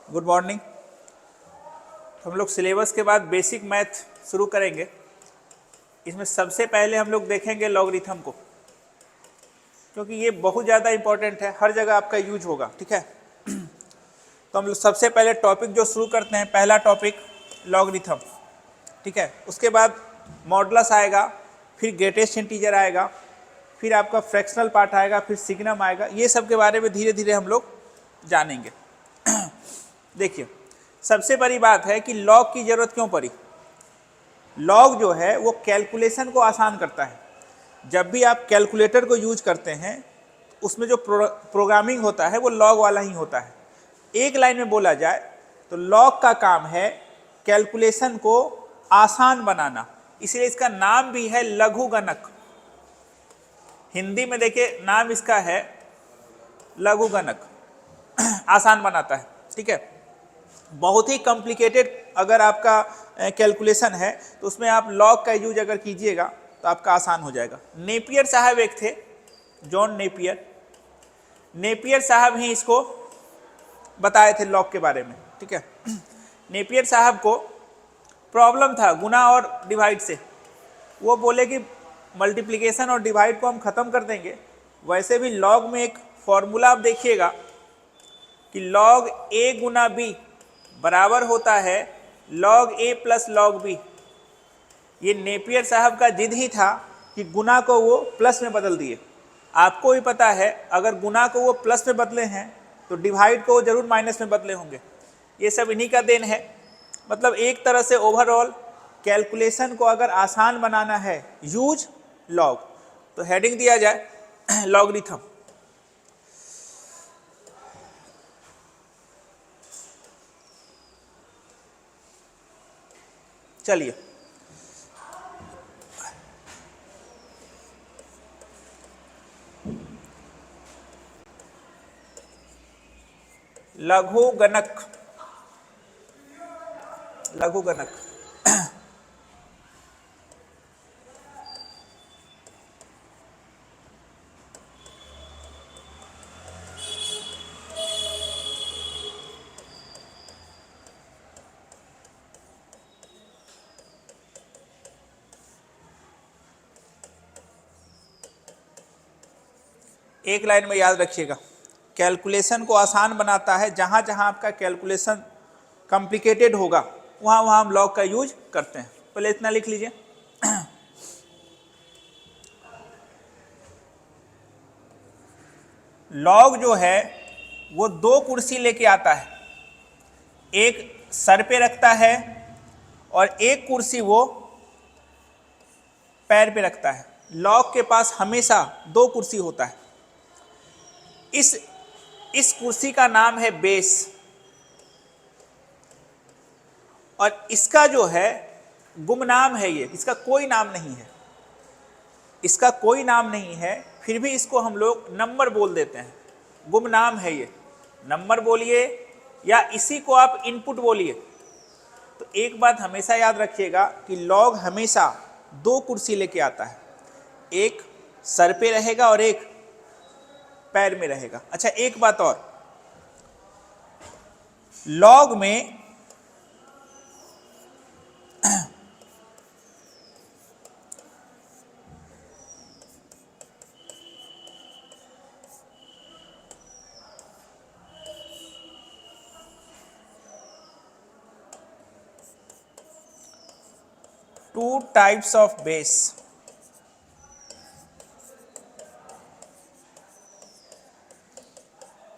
Good morning. हम लोग syllabus के बाद बेसिक मैथ शुरू करेंगे। इसमें सबसे पहले हम लोग देखेंगे लॉगरिथम को, क्योंकि ये बहुत ज़्यादा इंपॉर्टेंट है, हर जगह आपका यूज होगा। ठीक है, तो हम लोग सबसे पहले टॉपिक जो शुरू करते हैं, पहला टॉपिक लॉगरिथम। ठीक है, उसके बाद मॉडुलस आएगा, फिर ग्रेटेस्ट इंटीजर आएगा, फिर आपका फ्रैक्शनल पार्ट आएगा, फिर सिग्नम आएगा। ये सब के बारे में धीरे धीरे हम लोग जानेंगे। देखिए, सबसे बड़ी बात है कि लॉग की जरूरत क्यों पड़ी। लॉग जो है वो कैलकुलेशन को आसान करता है। जब भी आप कैलकुलेटर को यूज करते हैं, उसमें जो प्रोग्रामिंग होता है वो लॉग वाला ही होता है। एक लाइन में बोला जाए तो लॉग का काम है कैलकुलेशन को आसान बनाना, इसलिए इसका नाम भी है लघुगणक। हिंदी में देखिए नाम इसका है लघुगणक, आसान बनाता है। ठीक है, बहुत ही कॉम्प्लिकेटेड अगर आपका कैलकुलेशन है तो उसमें आप लॉग का यूज अगर कीजिएगा तो आपका आसान हो जाएगा। नेपियर साहब एक थे, जॉन नेपियर। नेपियर साहब ही इसको बताए थे लॉग के बारे में। ठीक है, नेपियर साहब को प्रॉब्लम था गुना और डिवाइड से। वो बोले कि मल्टीप्लिकेशन और डिवाइड को हम ख़त्म कर देंगे। वैसे भी लॉग में एक फॉर्मूला आप देखिएगा कि लॉग ए गुना बी बराबर होता है लॉग ए प्लस लॉग बी। ये नेपियर साहब का जिद ही था कि गुना को वो प्लस में बदल दिए। आपको भी पता है अगर गुना को वो प्लस में बदले हैं तो डिवाइड को वो जरूर माइनस में बदले होंगे। ये सब इन्हीं का देन है। मतलब एक तरह से ओवरऑल कैलकुलेशन को अगर आसान बनाना है, यूज लॉग। तो हेडिंग दिया जाए लॉगरिथम। चलिए, लघुगणक। लघुगणक एक लाइन में याद रखिएगा, कैलकुलेशन को आसान बनाता है। जहां जहां आपका कैलकुलेशन कॉम्प्लिकेटेड होगा वहां वहां हम लॉग का यूज करते हैं। पहले इतना लिख लीजिए। लॉग जो है वो दो कुर्सी लेके आता है, एक सर पे रखता है और एक कुर्सी वो पैर पे रखता है। लॉग के पास हमेशा दो कुर्सी होता है। इस कुर्सी का नाम है बेस, और इसका जो है गुमनाम है। ये इसका कोई नाम नहीं है, इसका कोई नाम नहीं है, फिर भी इसको हम लोग नंबर बोल देते हैं। गुमनाम है ये, नंबर बोलिए या इसी को आप इनपुट बोलिए। तो एक बात हमेशा याद रखिएगा कि लॉग हमेशा दो कुर्सी लेके आता है, एक सर पे रहेगा और एक पैर में रहेगा। अच्छा, एक बात और, लॉग में two types of base.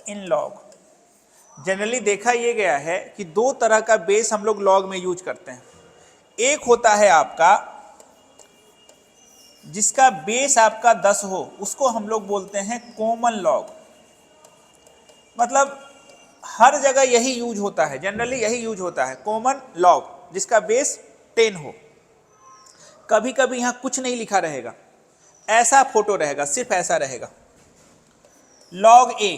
In log generally देखा यह गया है कि दो तरह का बेस हम लोग लॉग में यूज करते हैं। एक होता है आपका जिसका बेस आपका 10 हो, उसको हम लोग बोलते हैं कॉमन लॉग। मतलब हर जगह यही यूज होता है, जनरली यही यूज होता है, कॉमन लॉग, जिसका बेस 10 हो। कभी कभी यहां कुछ नहीं लिखा रहेगा, ऐसा फोटो रहेगा, सिर्फ ऐसा रहेगा लॉग ए।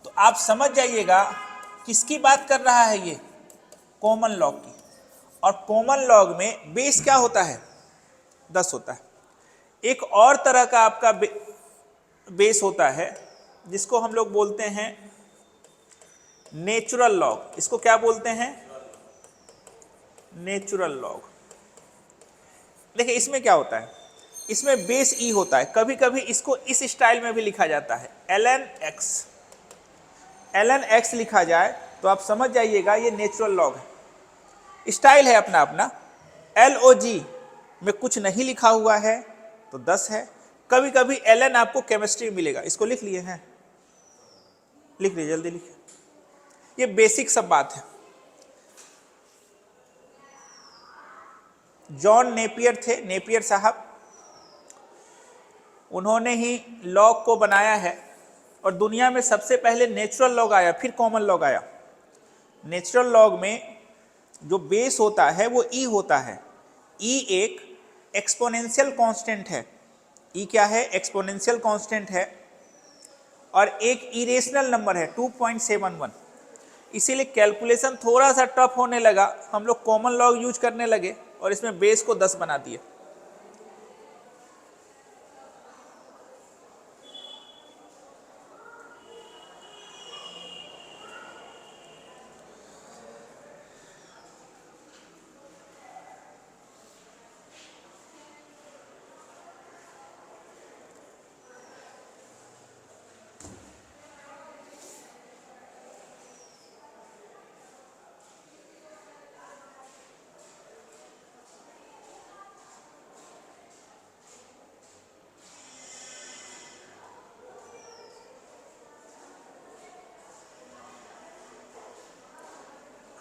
तो आप समझ जाइएगा किसकी बात कर रहा है ये, कॉमन लॉग की। और कॉमन लॉग में बेस क्या होता है, 10 होता है। एक और तरह का आपका बेस होता है जिसको हम लोग बोलते हैं नेचुरल लॉग, इसको क्या बोलते हैं? Natural log. देखिए इसमें क्या होता है, इसमें बेस ई होता है, कभी कभी इसको इस स्टाइल में भी लिखा जाता है ln x। ln x लिखा जाए तो आप समझ जाइएगा ये नेचुरल लॉग है, स्टाइल है अपना अपना। log में कुछ नहीं लिखा हुआ है तो 10 है। कभी कभी ln आपको केमिस्ट्री में मिलेगा, इसको लिख लिए हैं, लिख लीजिए जल्दी लिखिए, ये बेसिक सब बात है। जॉन नेपियर थे, नेपियर साहब, उन्होंने ही लॉग को बनाया है और दुनिया में सबसे पहले नेचुरल लॉग आया, फिर कॉमन लॉग आया। नेचुरल लॉग में जो बेस होता है वो ई होता है। ई एक एक्सपोनेंशियल कांस्टेंट है। ई क्या है? एक्सपोनेंशियल कांस्टेंट है और एक इरेशनल नंबर है 2.71। इसीलिए कैलकुलेशन थोड़ा सा टफ होने लगा, हम लोग कॉमन लॉग यूज करने लगे और इसमें बेस को 10 बना दिए।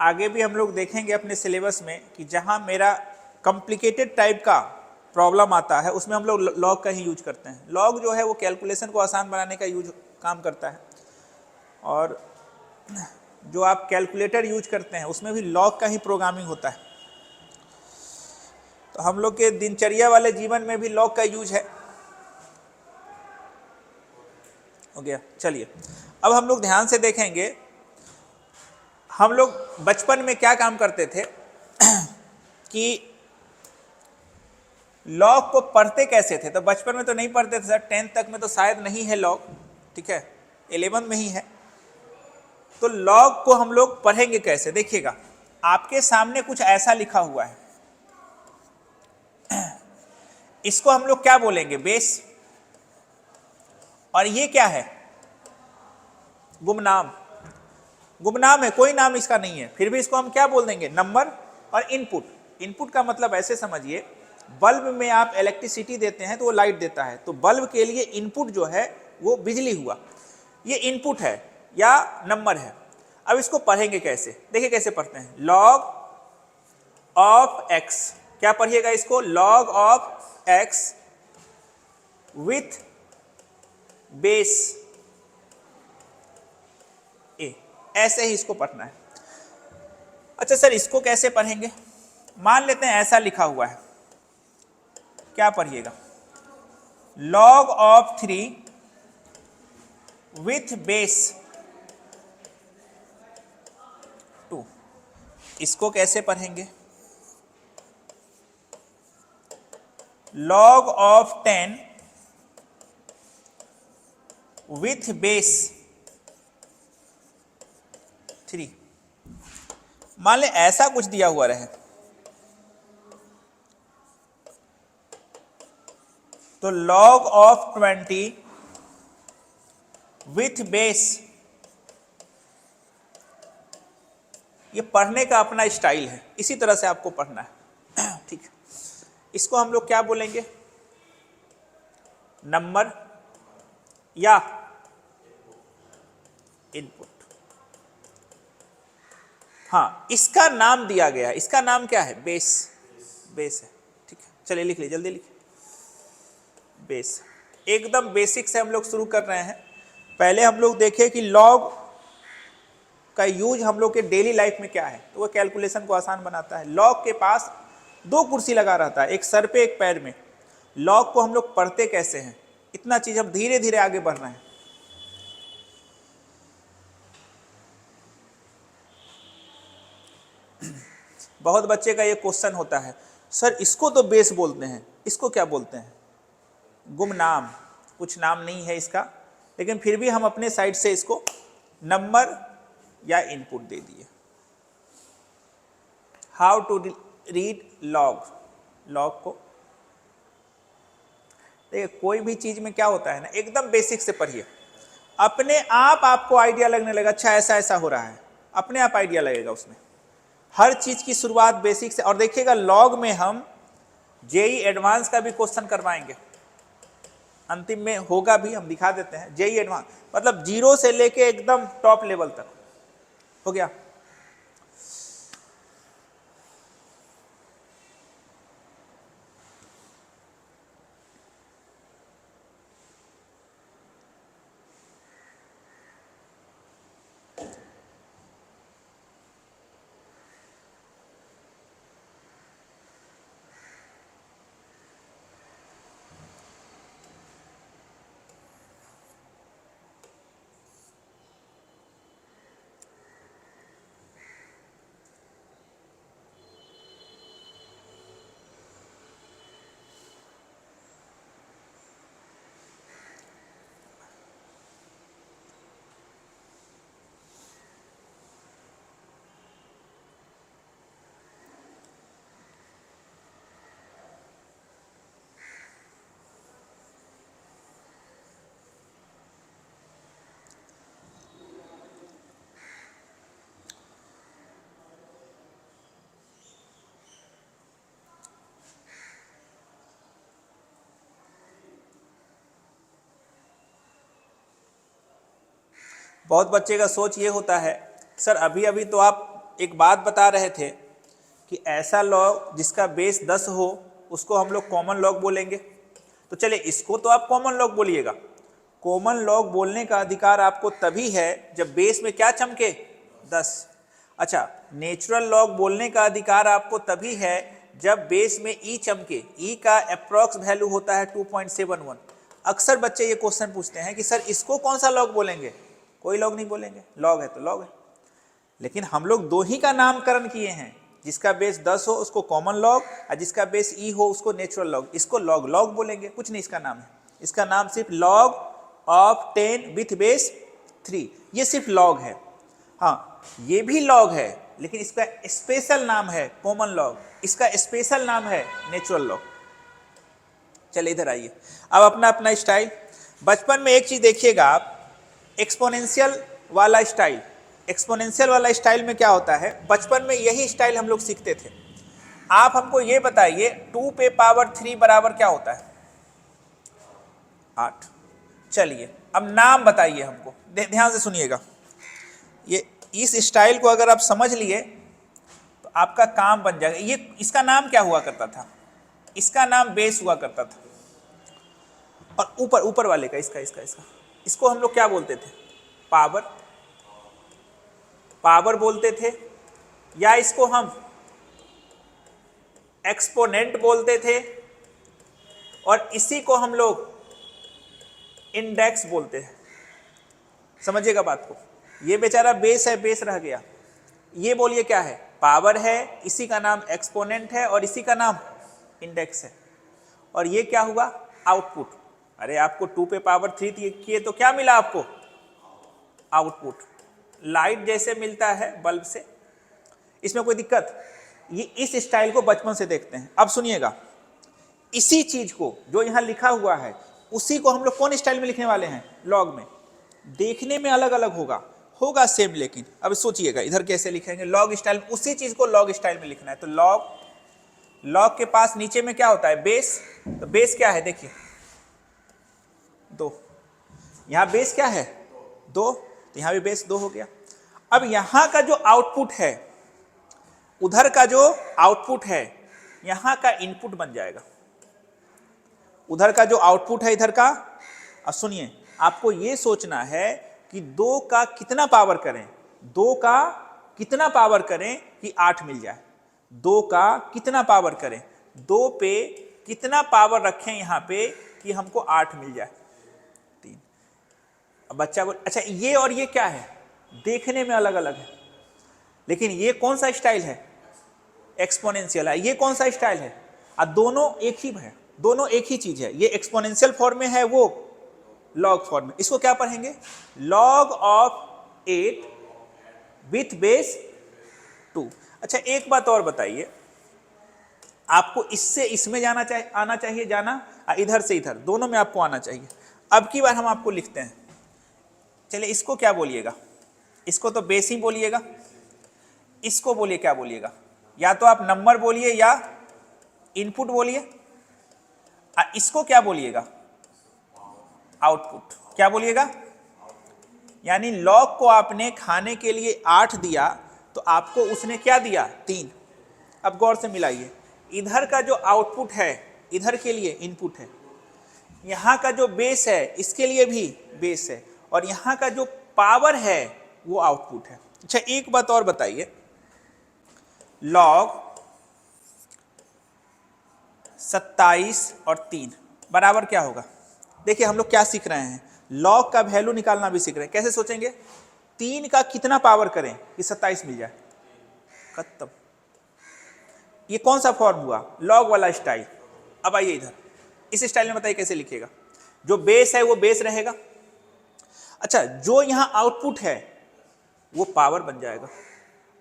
आगे भी हम लोग देखेंगे अपने सिलेबस में कि जहां मेरा कॉम्प्लिकेटेड टाइप का प्रॉब्लम आता है उसमें हम लोग लॉग का ही यूज करते हैं। लॉग जो है वो कैलकुलेशन को आसान बनाने का यूज काम करता है और जो आप कैलकुलेटर यूज करते हैं उसमें भी लॉग का ही प्रोग्रामिंग होता है। तो हम लोग के दिनचर्या वाले जीवन में भी लॉग का यूज है। हो गया, चलिए अब हम लोग ध्यान से देखेंगे हम लोग बचपन में क्या काम करते थे कि लॉग को पढ़ते कैसे थे। तो बचपन में तो नहीं पढ़ते थे सर, 10th तक में तो शायद नहीं है लॉग, ठीक है, 11th में ही है। तो लॉग को हम लोग पढ़ेंगे कैसे? देखिएगा आपके सामने कुछ ऐसा लिखा हुआ है, इसको हम लोग क्या बोलेंगे? बेस। और ये क्या है? गुमनाम। गुमनाम है, कोई नाम इसका नहीं है, फिर भी इसको हम क्या बोल देंगे? नंबर। और इनपुट। इनपुट का मतलब ऐसे समझिए, बल्ब में आप इलेक्ट्रिसिटी देते हैं तो वो लाइट देता है, तो बल्ब के लिए इनपुट जो है वो बिजली हुआ, ये इनपुट है या नंबर है। अब इसको पढ़ेंगे कैसे? देखिए कैसे पढ़ते हैं, लॉग ऑफ एक्स। क्या पढ़िएगा इसको? Log of x with base a, ऐसे ही इसको पढ़ना है। अच्छा सर इसको कैसे पढ़ेंगे? मान लेते हैं ऐसा लिखा हुआ है, क्या पढ़िएगा? Log of 3 with base 2। इसको कैसे पढ़ेंगे? Log of 10 with base 3। मान ले ऐसा कुछ दिया हुआ रहे, तो log ऑफ 20 विथ बेस, ये पढ़ने का अपना स्टाइल है, इसी तरह से आपको पढ़ना है, ठीक है। इसको हम लोग क्या बोलेंगे? नंबर या इनपुट। हाँ, इसका नाम दिया गया, इसका नाम क्या है? बेस। बेस है, ठीक है। चलिए लिख लीजिए, जल्दी लिखिए। बेस। एकदम बेसिक से हम लोग शुरू कर रहे हैं। पहले हम लोग देखें कि लॉग का यूज हम लोग के डेली लाइफ में क्या है, तो वो कैलकुलेशन को आसान बनाता है। लॉग के पास 2 कुर्सी लगा रहता है, एक सर पे एक पैर में। लॉग को हम लोग पढ़ते कैसे हैं, इतना चीज हम धीरे धीरे आगे बढ़ रहे हैं। बहुत बच्चे का ये क्वेश्चन होता है, सर इसको तो बेस बोलते हैं, इसको क्या बोलते हैं? गुमनाम। कुछ नाम नहीं है इसका, लेकिन फिर भी हम अपने साइड से इसको नंबर या इनपुट दे दिए। How to read log, log को देखिए कोई भी चीज में क्या होता है ना, एकदम बेसिक से पढ़िए, अपने आप आपको आइडिया लगने लगा, अच्छा ऐसा ऐसा हो रहा है, अपने आप आइडिया लगेगा उसमें। हर चीज की शुरुआत बेसिक से। और देखिएगा लॉग में हम जेई एडवांस का भी क्वेश्चन करवाएंगे, अंतिम में होगा भी, हम दिखा देते हैं। जेई एडवांस मतलब 0 से लेके एकदम टॉप लेवल तक हो गया। बहुत बच्चे का सोच ये होता है, सर अभी अभी तो आप एक बात बता रहे थे कि ऐसा लॉग जिसका बेस 10 हो उसको हम लोग कॉमन लॉग बोलेंगे। तो चलिए इसको तो आप कॉमन लॉग बोलिएगा। कॉमन लॉग बोलने का अधिकार आपको तभी है जब बेस में क्या चमके 10। अच्छा, नेचुरल लॉग बोलने का अधिकार आपको तभी है जब बेस में ई चमके। ई का अप्रॉक्स वैल्यू होता है 2.71। अक्सर बच्चे ये क्वेश्चन पूछते हैं कि सर इसको कौन सा लॉग बोलेंगे। कोई लॉग नहीं बोलेंगे, लॉग है तो लॉग है। लेकिन हम लोग दो ही का नामकरण किए हैं, जिसका बेस 10 हो उसको कॉमन लॉग और जिसका बेस ई हो उसको नेचुरल लॉग। इसको लॉग लॉग बोलेंगे, कुछ नहीं इसका नाम है। इसका नाम सिर्फ लॉग ऑफ 10 विथ बेस 3, ये सिर्फ लॉग है। हाँ ये भी लॉग है लेकिन इसका स्पेशल नाम है कॉमन लॉग, इसका स्पेशल नाम है नेचुरल लॉग। चलिए इधर आइए, अब अपना अपना स्टाइल। बचपन में एक चीज देखिएगा आप, एक्सपोनेंशियल वाला स्टाइल। एक्सपोनेंशियल वाला स्टाइल में क्या होता है, बचपन में यही स्टाइल हम लोग सीखते थे। आप हमको ये बताइए 2 पे पावर 3 बराबर क्या होता है, 8। चलिए अब नाम बताइए हमको, ध्यान से सुनिएगा। ये इस स्टाइल को अगर आप समझ लिए तो आपका काम बन जाएगा। ये इसका नाम क्या हुआ करता था, इसका नाम बेस हुआ करता था। और ऊपर ऊपर वाले का इसको हम लोग क्या बोलते थे, पावर। पावर बोलते थे, या इसको हम एक्सपोनेंट बोलते थे, और इसी को हम लोग इंडेक्स बोलते हैं। समझिएगा बात को, ये बेचारा बेस है, बेस रह गया। ये बोलिए क्या है, पावर है, इसी का नाम एक्सपोनेंट है और इसी का नाम इंडेक्स है। और ये क्या हुआ, आउटपुट। अरे आपको 2 पे पावर 3 किए तो क्या मिला आपको, आउटपुट। लाइट जैसे मिलता है बल्ब से, इसमें कोई दिक्कत। ये इस स्टाइल को बचपन से देखते हैं। अब सुनिएगा, इसी चीज को जो यहां लिखा हुआ है उसी को हम लोग कौन स्टाइल में लिखने वाले हैं, लॉग में। देखने में अलग अलग होगा सेम, लेकिन अब सोचिएगा इधर कैसे लिखेंगे, लॉग स्टाइल में। उसी चीज को लॉग स्टाइल में लिखना है। तो लॉग के पास नीचे में क्या होता है, बेस। तो बेस क्या है, देखिए 2। यहां बेस क्या है, 2, तो यहां भी बेस 2 हो गया। अब यहां का जो आउटपुट है, उधर का जो आउटपुट है, यहां का इनपुट बन जाएगा। उधर का जो आउटपुट है इधर का। अब सुनिए, आपको यह सोचना है कि 2 का कितना पावर करें, 2 का कितना पावर करें कि 8 मिल जाए। 2 का कितना पावर करें, 2 पे कितना पावर रखें यहां पे कि हमको 8 मिल जाए, 3। अब बच्चा बोल, अच्छा ये और ये क्या है, देखने में अलग अलग है, लेकिन ये कौन सा स्टाइल है, एक्सपोनेंशियल है। ये कौन सा स्टाइल है, दोनों एक ही है, दोनों एक ही चीज है। ये एक्सपोनेंशियल फॉर्म में है, वो लॉग फॉर्म में। इसको क्या पढ़ेंगे, लॉग ऑफ 8 विथ बेस 2। अच्छा एक बात और बताइए, आपको इससे इसमें आना चाहिए जाना, इधर से इधर, दोनों में आपको आना चाहिए। अब की बार हम आपको लिखते हैं, चलिए इसको क्या बोलिएगा, इसको तो बेस ही बोलिएगा, इसको बोलिए क्या बोलिएगा, या तो आप नंबर बोलिए या इनपुट बोलिए, इसको क्या बोलिएगा, आउटपुट। क्या बोलिएगा, यानी लॉग को आपने खाने के लिए 8 दिया तो आपको उसने क्या दिया, 3। अब गौर से मिलाइए, इधर का जो आउटपुट है इधर के लिए इनपुट है, यहाँ का जो बेस है इसके लिए भी बेस है, और यहाँ का जो पावर है वो आउटपुट है। अच्छा एक बात और बताइए, लॉग 27 और 3 बराबर क्या होगा। देखिए हम लोग क्या सीख रहे हैं, लॉग का वैल्यू निकालना भी सीख रहे हैं। कैसे सोचेंगे, 3 का कितना पावर करें कि 27 मिल जाए, खत्म। ये कौन सा फॉर्म हुआ, लॉग वाला स्टाइल। अब आइए इधर, इस स्टाइल में बताइए कैसे लिखिएगा। जो बेस है वो बेस रहेगा, अच्छा जो यहां आउटपुट है वो पावर बन जाएगा,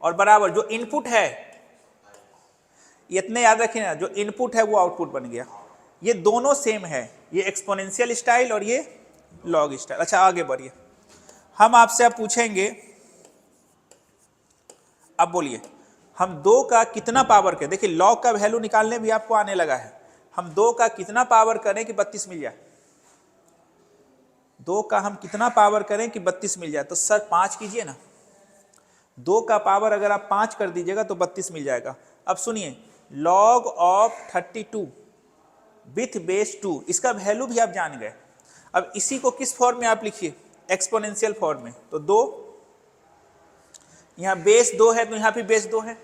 और बराबर जो इनपुट है, इतने याद रखिए ना, जो इनपुट है वो आउटपुट बन गया। ये दोनों सेम है, ये एक्सपोनेंशियल स्टाइल और ये लॉग स्टाइल। अच्छा आगे बढ़िए, हम आपसे अब पूछेंगे, अब बोलिए हम 2 का कितना पावर करें। देखिए लॉग का वैल्यू निकालने भी आपको आने लगा है, हम 2 का कितना पावर करें कि 32 मिल जाए। 2 का हम कितना पावर करें कि 32 मिल जाए, तो सर 5 कीजिए ना, 2 का पावर अगर आप 5 कर दीजिएगा तो 32 मिल जाएगा। अब सुनिए, लॉग ऑफ 32 विथ बेस 2, इसका वैल्यू भी आप जान गए। अब इसी को किस फॉर्म में आप लिखिए, एक्सपोनेंशियल फॉर्म में। तो 2, यहां बेस 2 है तो यहां भी बेस 2 है,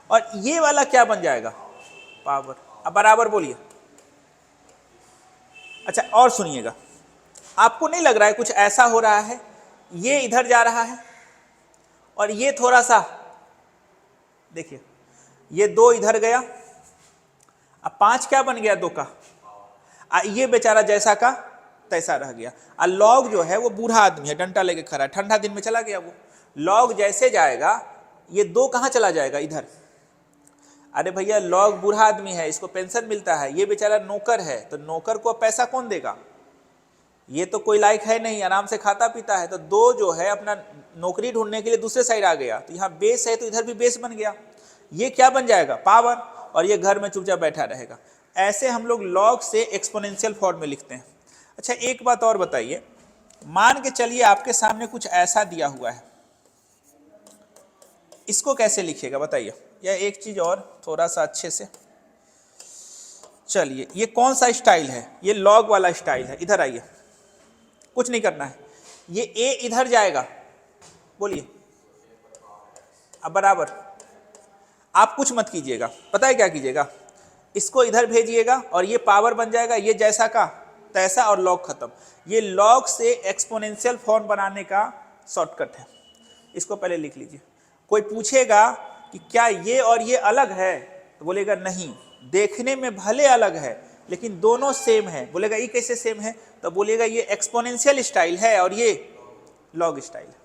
और ये वाला क्या बन जाएगा, पावर। अब बराबर बोलिए। अच्छा और सुनिएगा, आपको नहीं लग रहा है कुछ ऐसा हो रहा है, ये इधर जा रहा है और ये थोड़ा सा, देखिए ये 2 इधर गया, अब 5 क्या बन गया, 2 का, ये बेचारा जैसा का तैसा रह गया। लॉग जो है वो बूढ़ा आदमी है, डंडा लेके खड़ा है, ठंडा दिन में चला गया वो। लॉग जैसे जाएगा ये 2 कहां चला जाएगा, इधर। अरे भैया लॉग बूढ़ा आदमी है, इसको पेंशन मिलता है, ये बेचारा नौकर है, तो नौकर को पैसा कौन देगा, ये तो कोई लायक है नहीं, आराम से खाता पीता है। तो 2 जो है अपना नौकरी ढूंढने के लिए दूसरे साइड आ गया, तो यहाँ बेस है तो इधर भी बेस बन गया, ये क्या बन जाएगा, पावर, और ये घर में चुपचाप बैठा रहेगा। ऐसे हम लोग लॉग से एक्सपोनेंशियल फॉर्म में लिखते हैं। अच्छा एक बात और बताइए, मान के चलिए आपके सामने कुछ ऐसा दिया हुआ है, इसको कैसे लिखिएगा बताइए। या एक चीज और थोड़ा सा अच्छे से, चलिए ये कौन सा स्टाइल है, ये लॉग वाला स्टाइल है। इधर आइए, कुछ नहीं करना है, ये ए इधर जाएगा, बोलिए। अब बराबर आप कुछ मत कीजिएगा, पता है क्या कीजिएगा, इसको इधर भेजिएगा और ये पावर बन जाएगा, ये जैसा का तैसा, और लॉग खत्म। ये लॉग से एक्सपोनेंशियल फॉर्म बनाने का शॉर्टकट है, इसको पहले लिख लीजिए। कोई पूछेगा कि क्या ये और ये अलग है, तो बोलेगा नहीं, देखने में भले अलग है लेकिन दोनों सेम है। बोलेगा ये कैसे सेम है, तो बोलेगा ये एक्सपोनेंशियल स्टाइल है और ये लॉग स्टाइल है।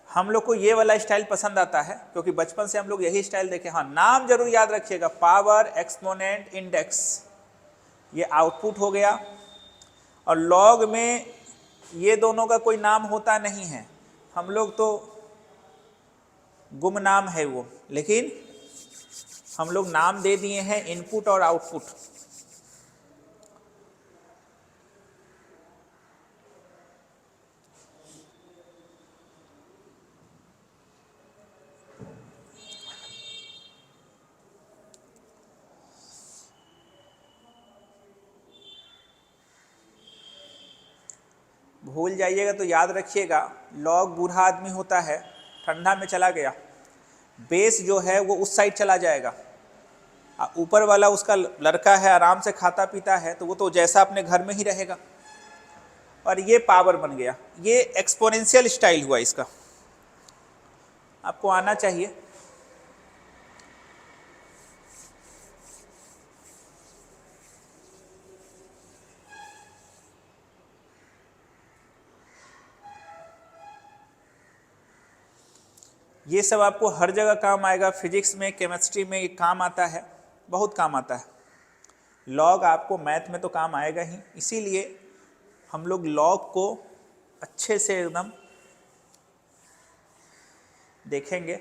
हम लोग को ये वाला स्टाइल पसंद आता है क्योंकि बचपन से हम लोग यही स्टाइल देखे। हाँ नाम जरूर याद रखिएगा, पावर, एक्सपोनेंट, इंडेक्स, ये आउटपुट हो गया। और लॉग में ये दोनों का कोई नाम होता नहीं है, हम लोग तो गुमनाम है वो, लेकिन हम लोग नाम दे दिए हैं इनपुट और आउटपुट। भूल जाइएगा तो याद रखिएगा, लॉग बूढ़ा आदमी होता है, ठंडा में चला गया, बेस जो है वो उस साइड चला जाएगा, ऊपर वाला उसका लड़का है, आराम से खाता पीता है, तो वो तो जैसा अपने घर में ही रहेगा, और ये पावर बन गया। ये एक्सपोनेंशियल स्टाइल हुआ, इसका आपको आना चाहिए। ये सब आपको हर जगह काम आएगा, फिजिक्स में, केमिस्ट्री में ये काम आता है, बहुत काम आता है। लॉग आपको मैथ में तो काम आएगा ही, इसीलिए हम लोग लॉग को अच्छे से एकदम देखेंगे।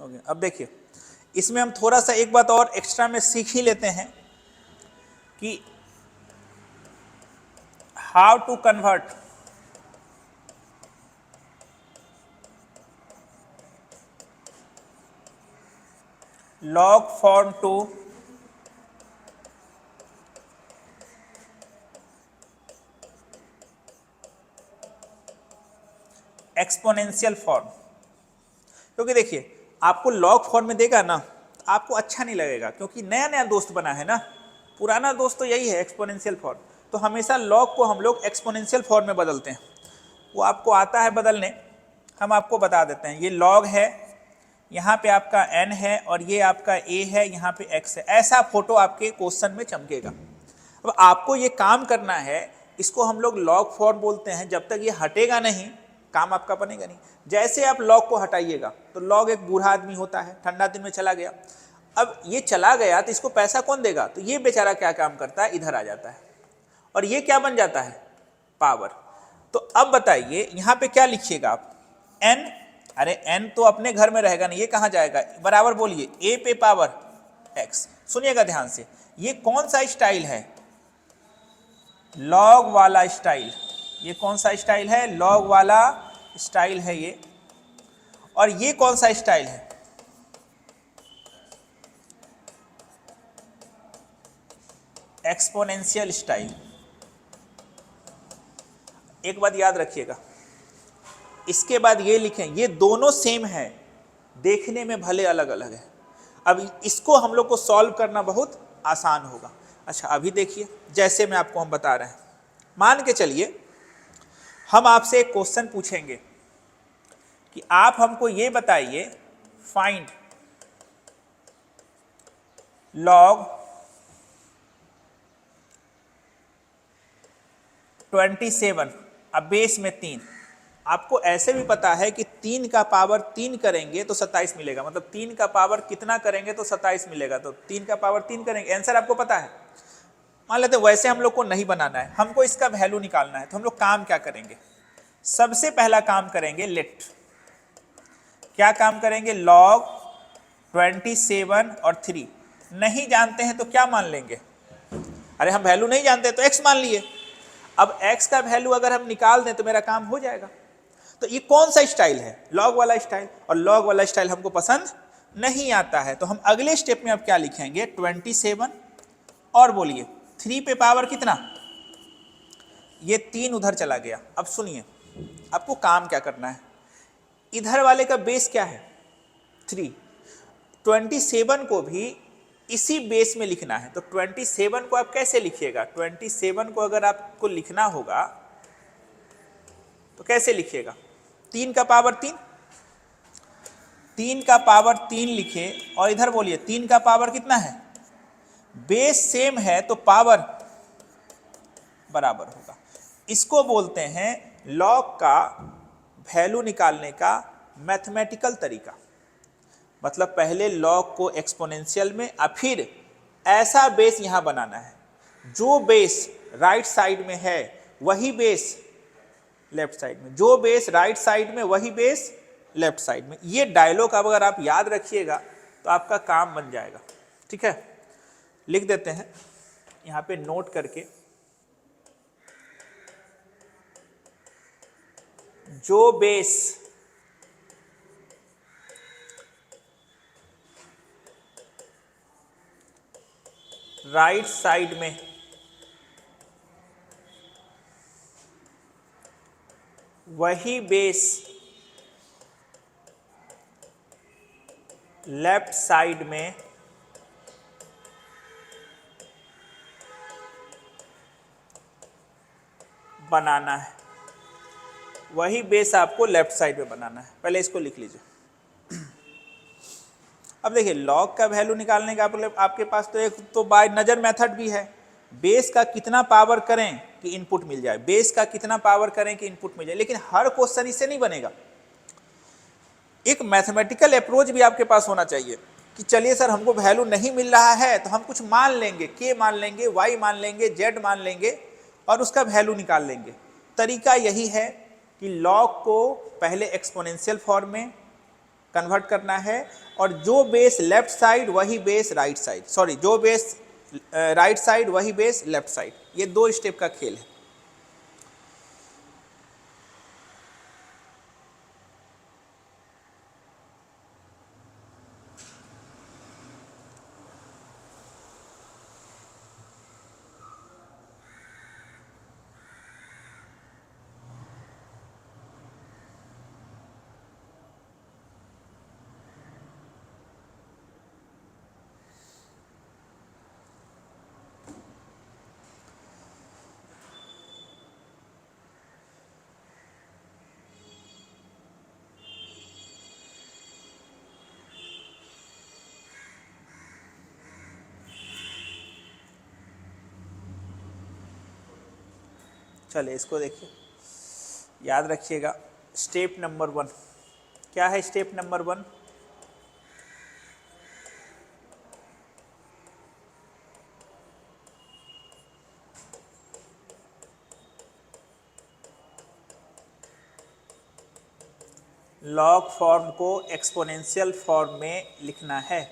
ओके, अब देखिए इसमें हम थोड़ा सा एक बात और एक्स्ट्रा में सीख ही लेते हैं कि how to convert log form to exponential form. क्योंकि देखिए आपको लॉग फॉर्म में देगा ना, आपको अच्छा नहीं लगेगा, क्योंकि नया नया दोस्त बना है ना, पुराना दोस्त तो यही है एक्सपोनेंशियल फॉर्म। तो हमेशा लॉग को हम लोग एक्सपोनेंशियल फॉर्म में बदलते हैं, वो आपको आता है बदलने, हम आपको बता देते हैं। ये लॉग है, यहाँ पे आपका n है और ये आपका a है, यहाँ पे x है। ऐसा फोटो आपके क्वेश्चन में चमकेगा। अब आपको ये काम करना है, इसको हम लोग लॉग फॉर्म बोलते हैं। जब तक ये हटेगा नहीं, काम आपका बनेगा नहीं। जैसे आप लॉग को हटाइएगा, तो लॉग एक बूढ़ा आदमी होता है, ठंडा दिन में चला गया। अब ये चला गया तो इसको पैसा कौन देगा? तो ये बेचारा क्या काम करता है, इधर आ जाता है और ये क्या बन जाता है, पावर। तो अब बताइए यहाँ पे क्या लिखिएगा आप, n, अरे n तो अपने घर में रहेगा नहीं, ये कहाँ जाएगा, बराबर बोलिए a पे पावर x। सुनिएगा ध्यान से, ये कौन सा स्टाइल है, लॉग वाला स्टाइल। ये कौन सा स्टाइल है, लॉग वाला स्टाइल है ये। और ये कौन सा स्टाइल है, एक्सपोनेंशियल स्टाइल। एक बात याद रखिएगा, इसके बाद ये लिखें, ये दोनों सेम है, देखने में भले अलग अलग है। अब इसको हम लोग को सॉल्व करना बहुत आसान होगा। अच्छा अभी देखिए, जैसे मैं आपको हम बता रहे हैं, मान के चलिए हम आपसे एक क्वेश्चन पूछेंगे कि आप हमको ये बताइए, फाइंड लॉग 27, अब बेस में 3। आपको ऐसे भी पता है कि 3 का पावर 3 करेंगे तो 27 मिलेगा, मतलब 3 का पावर कितना करेंगे तो 27 मिलेगा। तो 3 का पावर 3 करेंगे, आंसर आपको पता है। मान लेते वैसे हम लोग को नहीं बनाना है, हमको इसका वैल्यू निकालना है। तो हम लोग काम क्या करेंगे, सबसे पहला काम करेंगे लेट। क्या काम करेंगे, लॉग 27 और 3। नहीं जानते हैं तो क्या मान लेंगे, अरे हम वैल्यू नहीं जानते तो x मान लिए। अब x का वैल्यू अगर हम निकाल दें तो मेरा काम हो जाएगा। तो ये कौन सा स्टाइल है, लॉग वाला स्टाइल। और लॉग वाला स्टाइल हमको पसंद नहीं आता है, तो हम अगले स्टेप में अब क्या लिखेंगे, 27 और बोलिए 3 पे पावर कितना, ये 3 उधर चला गया। अब सुनिए आपको काम क्या करना है, इधर वाले का बेस क्या है, 3। 27 को भी इसी बेस में लिखना है। तो 27 को आप कैसे लिखिएगा, 27 को अगर आपको लिखना होगा तो कैसे लिखिएगा, 3 का पावर 3, 3 का पावर 3 लिखे और इधर बोलिए 3 का पावर कितना है, बेस सेम है तो पावर बराबर होगा। इसको बोलते हैं लॉग का वैल्यू निकालने का मैथमेटिकल तरीका। मतलब पहले लॉग को एक्सपोनेंशियल में और फिर ऐसा बेस यहां बनाना है, जो बेस राइट साइड में है वही बेस लेफ्ट साइड में, जो बेस राइट साइड में वही बेस लेफ्ट साइड में। ये डायलॉग अब अगर आप याद रखिएगा तो आपका काम बन जाएगा। ठीक है, लिख देते हैं यहां पे नोट करके, जो बेस राइट साइड में वही बेस लेफ्ट साइड में बनाना है, वही बेस आपको लेफ्ट साइड में बनाना है। पहले इसको लिख लीजिए। अब देखिए लॉग का वैल्यू निकालने का आपके पास तो एक तो बाय नज़र मेथड भी है, बेस का कितना पावर करें कि इनपुट मिल जाए, बेस का कितना पावर करें कि इनपुट मिल जाए, लेकिन हर क्वेश्चन इससे नहीं बनेगा। एक मैथमेटिकल अप्रोच भी आपके पास होना चाहिए कि चलिए सर हमको वैल्यू नहीं मिल रहा है तो हम कुछ मान लेंगे, के मान लेंगे, वाई मान लेंगे, जेड मान लेंगे और उसका वैल्यू निकाल लेंगे। तरीका यही है कि लॉग को पहले एक्सपोनेंशियल फॉर्म में कन्वर्ट करना है और जो बेस लेफ्ट साइड वही बेस राइट साइड, सॉरी जो बेस राइट साइड वही बेस लेफ्ट साइड, ये 2 स्टेप का खेल है। चलिए इसको देखिए, याद रखिएगा। स्टेप नंबर 1 क्या है? स्टेप नंबर 1 लॉग फॉर्म को एक्सपोनेंशियल फॉर्म में लिखना है।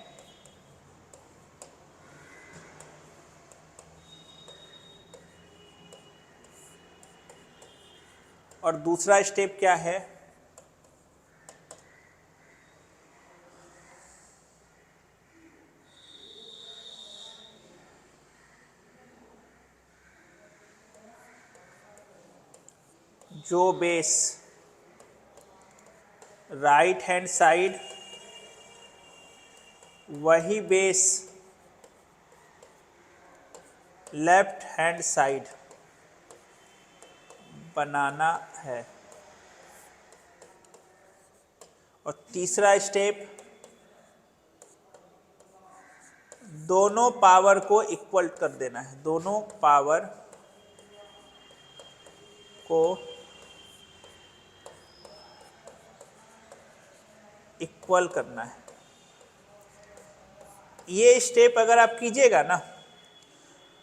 और दूसरा स्टेप क्या है? जो बेस राइट हैंड साइड वही बेस लेफ्ट हैंड साइड बनाना है। और तीसरा स्टेप, दोनों पावर को इक्वल कर देना है, दोनों पावर को इक्वल करना है। ये स्टेप अगर आप कीजिएगा ना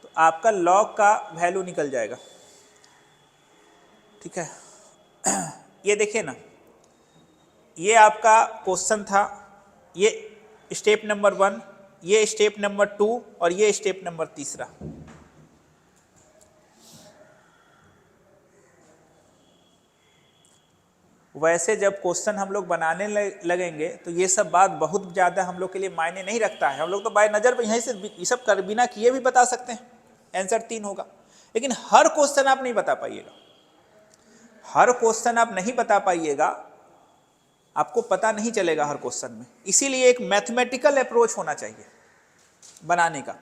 तो आपका लॉग का वैल्यू निकल जाएगा। ठीक है, ये देखिए ना, ये आपका क्वेश्चन था, ये स्टेप नंबर 1, ये स्टेप नंबर 2 और ये स्टेप नंबर 3। वैसे जब क्वेश्चन हम लोग बनाने लगेंगे तो ये सब बात बहुत ज़्यादा हम लोग के लिए मायने नहीं रखता है। हम लोग तो बाय नज़र यहीं से ये सब कर बिना किए भी बता सकते हैं, आंसर 3 होगा। लेकिन हर क्वेश्चन आप नहीं बता पाइएगा, हर क्वेश्चन आप नहीं बता पाइएगा, आपको पता नहीं चलेगा हर क्वेश्चन में। इसीलिए एक मैथमेटिकल अप्रोच होना चाहिए बनाने का।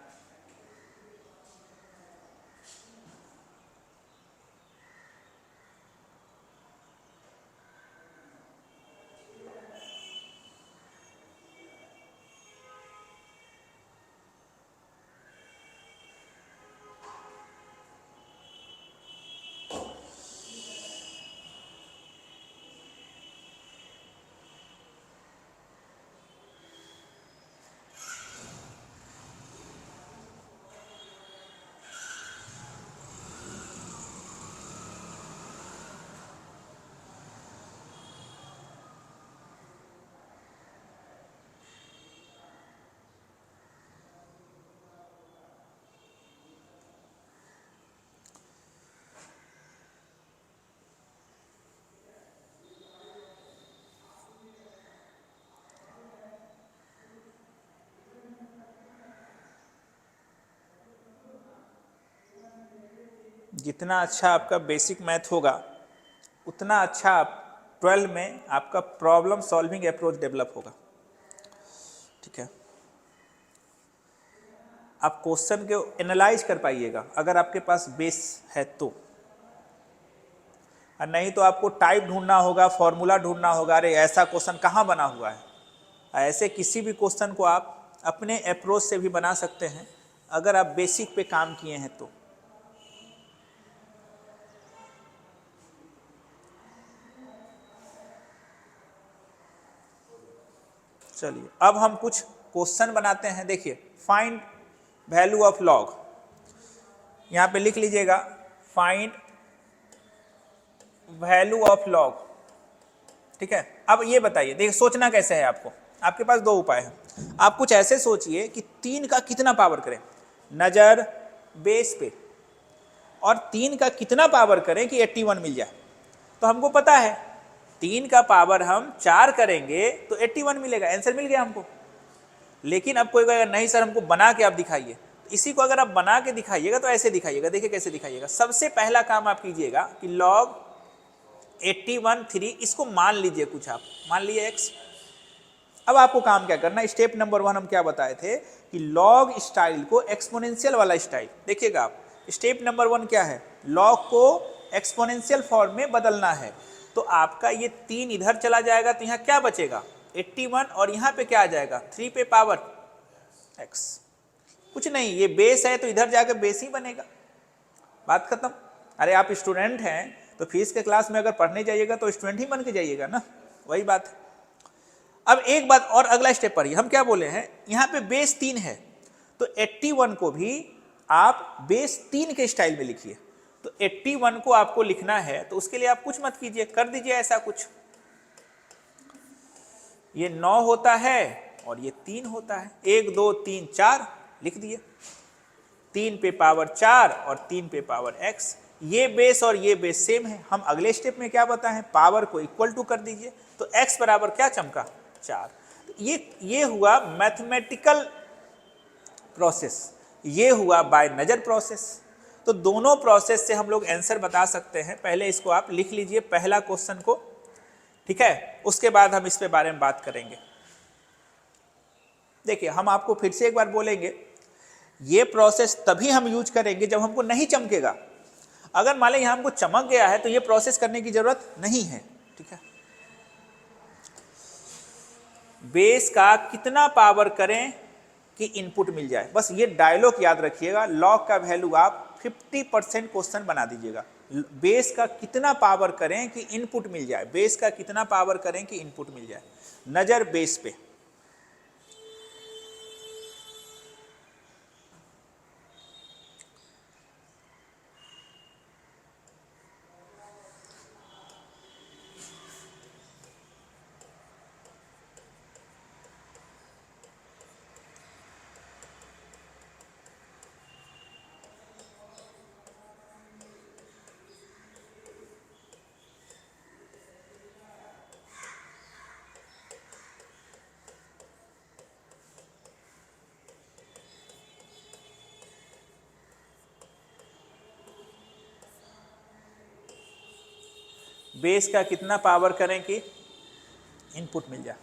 जितना अच्छा आपका बेसिक मैथ होगा उतना अच्छा आप 12 में आपका प्रॉब्लम सॉल्विंग अप्रोच डेवलप होगा। ठीक है, आप क्वेश्चन को एनालाइज कर पाइएगा अगर आपके पास बेस है तो, और नहीं तो आपको टाइप ढूंढना होगा, फॉर्मूला ढूंढना होगा, अरे ऐसा क्वेश्चन कहाँ बना हुआ है। ऐसे किसी भी क्वेश्चन को आप अपने अप्रोच से भी बना सकते हैं अगर आप बेसिक पे काम किए हैं तो। चलिए अब हम कुछ क्वेश्चन बनाते हैं। देखिए फाइंड वैल्यू ऑफ लॉग, यहां पे लिख लीजिएगा फाइंड वैल्यू ऑफ लॉग। ठीक है, अब ये बताइए, देखिए सोचना कैसे है आपको, आपके पास दो उपाय हैं। आप कुछ ऐसे सोचिए कि 3 का कितना पावर करें नजर बेस पे, और 3 का कितना पावर करें कि 81 मिल जाए। तो हमको पता है 3 का पावर हम 4 करेंगे तो 81 मिलेगा, आंसर मिल गया हमको। लेकिन अब कोई कहेगा नहीं सर हमको बना के आप दिखाइए, तो इसी को अगर आप बना के दिखाइएगा तो ऐसे दिखाइएगा। देखिए कैसे दिखाइएगा। सबसे पहला काम आप कीजिएगा कि लॉग 81 इसको मान लीजिए, कुछ आप मान लीजिए x। अब आपको काम क्या करना है, स्टेप नंबर 1 हम क्या बताए थे कि लॉग स्टाइल को एक्सपोनेंशियल वाला स्टाइल, देखिएगा आप स्टेप नंबर 1 क्या है, लॉग को एक्सपोनेंशियल फॉर्म में बदलना है। तो आपका ये 3 इधर चला जाएगा तो यहाँ क्या बचेगा 81, और यहाँ पे क्या आ जाएगा 3 पे पावर x। कुछ नहीं, ये बेस है तो इधर जाकर बेस ही बनेगा, बात खत्म। अरे आप स्टूडेंट हैं तो फीस के क्लास में अगर पढ़ने जाइएगा तो स्टूडेंट ही बन के जाइएगा ना, वही बात है। अब एक बात और, अगला स्टेप पर हम क्या बोले हैं, यहाँ पे बेस 3 है तो 81 को भी आप बेस 3 के स्टाइल में लिखिए। तो 81 को आपको लिखना है तो उसके लिए आप कुछ मत कीजिए, कर दीजिए ऐसा कुछ, ये 9 होता है और ये 3 होता है, 1 2 3 4 लिख दिए, 3 पे पावर 4 और 3 पे पावर x। ये बेस और ये बेस सेम है। हम अगले स्टेप में क्या बताएं, पावर को इक्वल टू कर दीजिए, तो x बराबर क्या चमका 4। तो ये हुआ मैथमेटिकल प्रोसेस, ये हुआ बाय नजर प्रोसेस। तो दोनों प्रोसेस से हम लोग आंसर बता सकते हैं। पहले इसको आप लिख लीजिए पहला क्वेश्चन को, ठीक है, उसके बाद हम इस पे बारे में बात करेंगे। देखिए हम आपको फिर से एक बार बोलेंगे, ये प्रोसेस तभी हम यूज करेंगे जब हमको नहीं चमकेगा। अगर मान लें यहां हमको चमक गया है तो ये प्रोसेस करने की जरूरत नहीं है। ठीक है, बेस का कितना पावर करें कि इनपुट मिल जाए, बस ये डायलॉग याद रखिएगा। लॉग का वैल्यू आप 50% क्वेश्चन बना दीजिएगा। बेस का कितना पावर करें कि इनपुट मिल जाए, बेस का कितना पावर करें कि इनपुट मिल जाए, नजर बेस पे। बेस का कितना पावर करें कि इनपुट मिल जाए,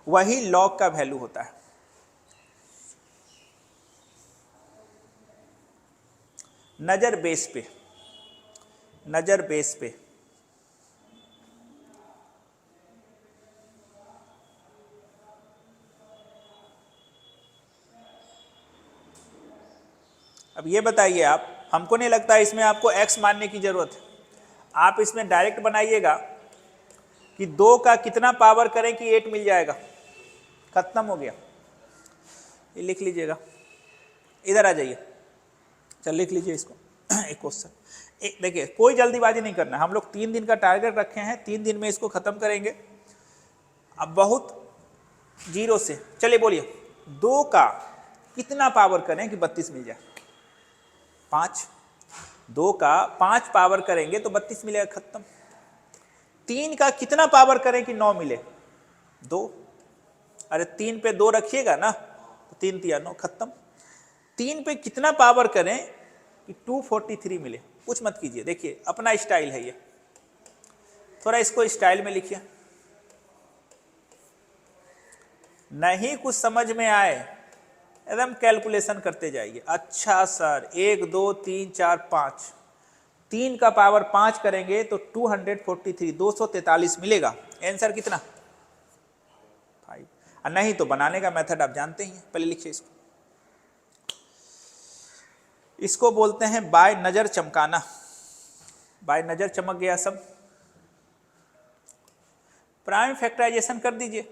वही लॉग का वैल्यू होता है। नजर बेस पे, नजर बेस पे। अब ये बताइए आप, हमको नहीं लगता इसमें आपको x मानने की जरूरत है। आप इसमें डायरेक्ट बनाइएगा कि 2 का कितना पावर करें कि 8 मिल जाएगा, खत्म हो गया। ये लिख लीजिएगा, इधर आ जाइए, चल लिख लीजिए इसको। एक क्वेश्चन, देखिए कोई जल्दीबाजी नहीं करना, हम लोग 3 दिन का टारगेट रखे हैं, 3 दिन में इसको खत्म करेंगे। अब बहुत जीरो से, चलिए बोलिए 2 का कितना पावर करें कि 32 मिल जाए, 5। 2 का 5 पावर करेंगे तो 32 मिलेगा, खत्म। 3 का कितना पावर करें कि 9 मिले, 2। अरे 3 पे 2 रखिएगा ना, तो 3 3 9, खत्म। 3 पे कितना पावर करें कि 243 मिले, कुछ मत कीजिए। देखिए अपना स्टाइल है ये, थोड़ा इसको स्टाइल में लिखिए। नहीं कुछ समझ में आए एकदम कैलकुलेशन करते जाइए। अच्छा सर 1 2 3 4 5, 3 का पावर 5 करेंगे तो 243 243 मिलेगा। आंसर कितना 5। और नहीं तो बनाने का मेथड आप जानते ही हैं। पहले लिखिए इसको, इसको बोलते हैं बाय नजर चमकाना। बाय नजर चमक गया सब, प्राइम फैक्टराइजेशन कर दीजिए,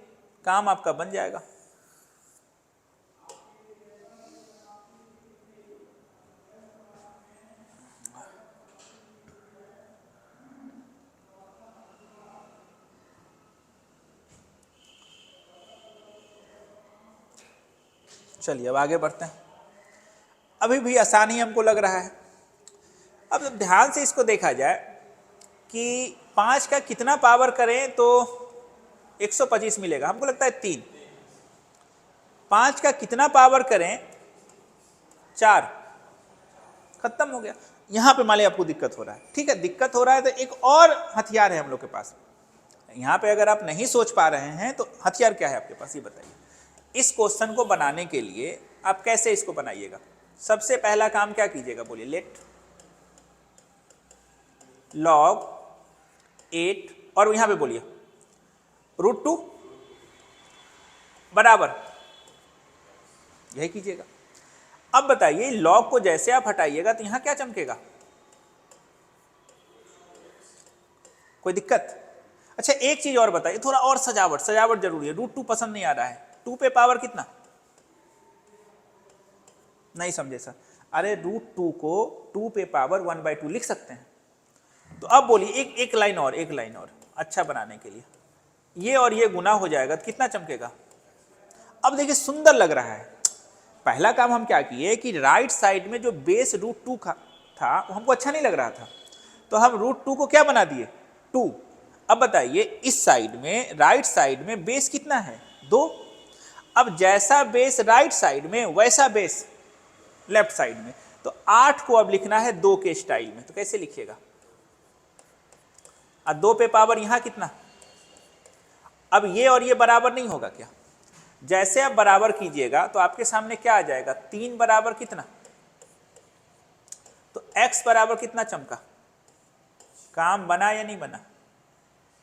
काम आपका बन जाएगा। चलिए अब आगे बढ़ते हैं। अभी भी आसानी हमको लग रहा है। अब जब ध्यान से इसको देखा जाए कि 5 का कितना पावर करें तो 125 मिलेगा, हमको लगता है 3। 5 का कितना पावर करें 4, खत्म हो गया। यहां पे मान लीजिए आपको दिक्कत हो रहा है, ठीक है, दिक्कत हो रहा है तो एक और हथियार है हम लोग के पास। यहां पे अगर आप नहीं सोच पा रहे हैं तो हथियार क्या है आपके पास, ये बताइए। इस क्वेश्चन को बनाने के लिए आप कैसे इसको बनाइएगा? सबसे पहला काम क्या कीजिएगा, बोलिए। लेट log 8 और यहां पे बोलिए √2 बराबर, यही कीजिएगा। अब बताइए log को जैसे आप हटाइएगा तो यहां क्या चमकेगा, कोई दिक्कत? अच्छा एक चीज और बताइए, थोड़ा और सजावट जरूरी है। √2 पसंद नहीं आ रहा है, 2 पे पावर कितना, नहीं समझे सर? अरे √2 को 2 पे पावर 1/2 लिख सकते हैं। तो अब बोलिए एक लाइन और, अच्छा बनाने के लिए ये और ये गुना हो जाएगा तो कितना चमकेगा? अब देखिए सुंदर लग रहा है। पहला काम हम क्या किए कि राइट साइड में जो बेस √2 था वो हमको अच्छा नहीं लग रहा था, तो हम √2 को क्या बना दिए, 2। अब बताइए इस साइड में, राइट साइड में बेस कितना है, 2। अब जैसा बेस राइट साइड में वैसा बेस लेफ्ट साइड में, तो 8 को अब लिखना है 2 के स्टाइल में। तो कैसे लिखिएगा? अब 2 पे पावर यहां कितना, अब ये और ये बराबर नहीं होगा क्या? जैसे आप बराबर कीजिएगा तो आपके सामने क्या आ जाएगा, 3 बराबर कितना, तो x बराबर कितना चमका? काम बना या नहीं बना?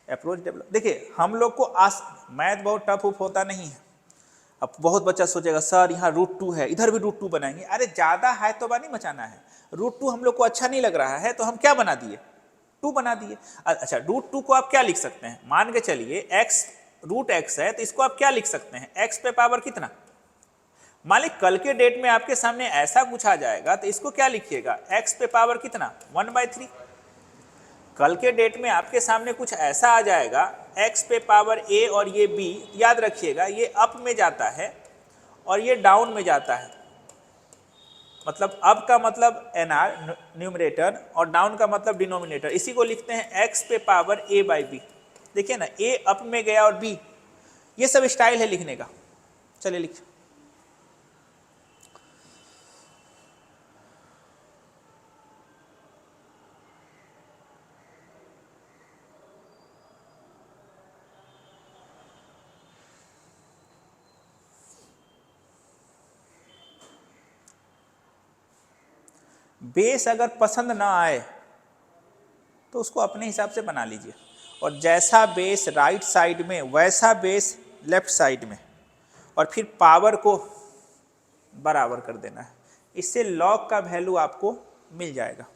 Approach develop. देखिए हम लोग को मैथ बहुत टफ उफ होता नहीं है। अब बहुत बच्चा सोचेगा सर यहाँ √2 है, इधर भी √2 बनाएंगे। अरे ज्यादा है तो नहीं मचाना है। √2 हम लोग को अच्छा नहीं लग रहा है तो हम क्या बना दिए, 2 बना दिए। अच्छा √2 को आप क्या लिख सकते हैं, मान के चलिए x √x है तो इसको आप क्या लिख सकते हैं, x पे पावर कितना। मान ली कल के डेट में आपके सामने ऐसा कुछ आ जाएगा तो इसको क्या लिखिएगा, x पे पावर कितना, 1/3। कल के डेट में आपके सामने कुछ ऐसा आ जाएगा x पे पावर a और ये b, याद रखिएगा ये अप में जाता है और ये डाउन में जाता है। मतलब अप का मतलब nr न्यूमरेटर और डाउन का मतलब डिनोमिनेटर, इसी को लिखते हैं x पे पावर a/b। देखिए ना, a अप में गया और b, ये सब स्टाइल है लिखने का। चलिए लिखिए। बेस अगर पसंद ना आए तो उसको अपने हिसाब से बना लीजिए, और जैसा बेस राइट साइड में वैसा बेस लेफ्ट साइड में, और फिर पावर को बराबर कर देना है। इससे लॉग का वैल्यू आपको मिल जाएगा।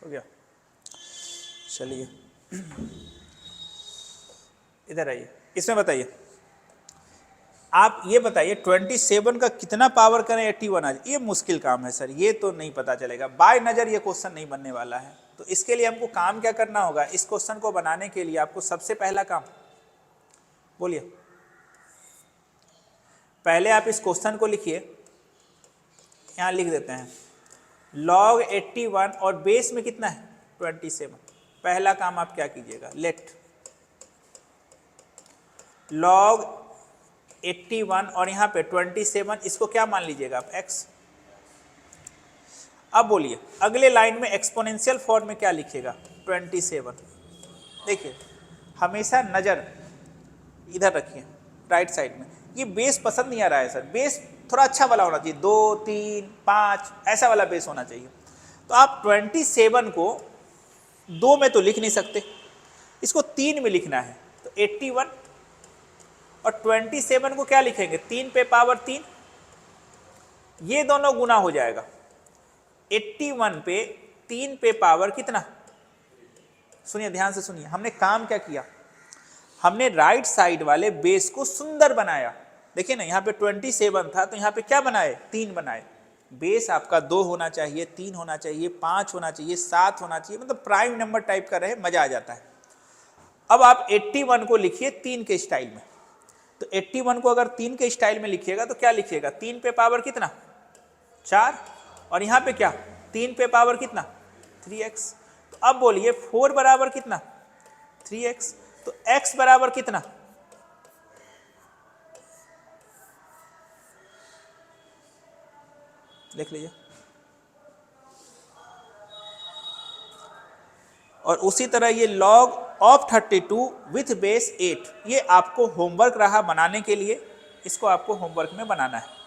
हो गया। चलिए इधर आइए, इसमें बताइए, आप ये बताइए 27 का कितना पावर करें 81 आ जाए। ये मुश्किल काम है सर, ये तो नहीं पता चलेगा बाय नज़र, ये क्वेश्चन नहीं बनने वाला है। तो इसके लिए हमको काम क्या करना होगा, इस क्वेश्चन को बनाने के लिए आपको सबसे पहला काम, बोलिए, पहले आप इस क्वेश्चन को लिखिए, यहाँ लिख देते हैं log 81 और बेस में कितना है 27। पहला काम आप क्या कीजिएगा, लेट log 81 और यहाँ पे 27, इसको क्या मान लीजिएगा आप, x। अब बोलिए अगले लाइन में एक्सपोनेंशियल फॉर्म में क्या लिखिएगा 27। देखिए हमेशा नज़र इधर रखिए राइट साइड में। ये बेस पसंद नहीं आ रहा है सर, बेस थोड़ा अच्छा वाला होना चाहिए, 2 3 5 ऐसा वाला बेस होना चाहिए। तो आप 27 को 2 में तो लिख नहीं सकते, इसको 3 में लिखना है। तो 81 और 27 को क्या लिखेंगे, 3 पे पावर 3, ये दोनों गुना हो जाएगा। 81 पे 3 पे पावर कितना, सुनिए ध्यान से सुनिए, हमने काम क्या किया, हमने राइट साइड वाले बेस को सुंदर बनाया। देखिए ना यहाँ पे 27 था तो यहाँ पे क्या बनाए, 3 बनाए। बेस आपका 2 होना चाहिए, 3 होना चाहिए, 5 होना चाहिए, 7 होना चाहिए, मतलब प्राइम नंबर टाइप का रहे, मजा आ जाता है। अब आप 81 को लिखिए 3 के स्टाइल में। तो 81 को अगर 3 के स्टाइल में लिखिएगा तो क्या लिखिएगा, 3 पे पावर कितना 4, और यहाँ पे क्या 3 पे पावर कितना 3x। तो अब बोलिए 4 बराबर कितना 3x, तो x बराबर कितना, देख लीजिए। और उसी तरह ये log ऑफ 32 विथ बेस 8, ये आपको होमवर्क रहा बनाने के लिए, इसको आपको होमवर्क में बनाना है।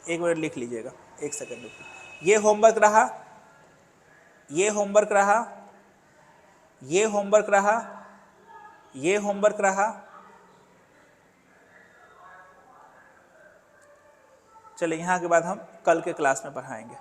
एक मिनट लिख लीजिएगा, एक सेकंड रुकिए। ये होमवर्क रहा, ये होमवर्क रहा, ये होमवर्क रहा, ये होमवर्क रहा। चलिए यहाँ के बाद हम कल के क्लास में पढ़ाएंगे।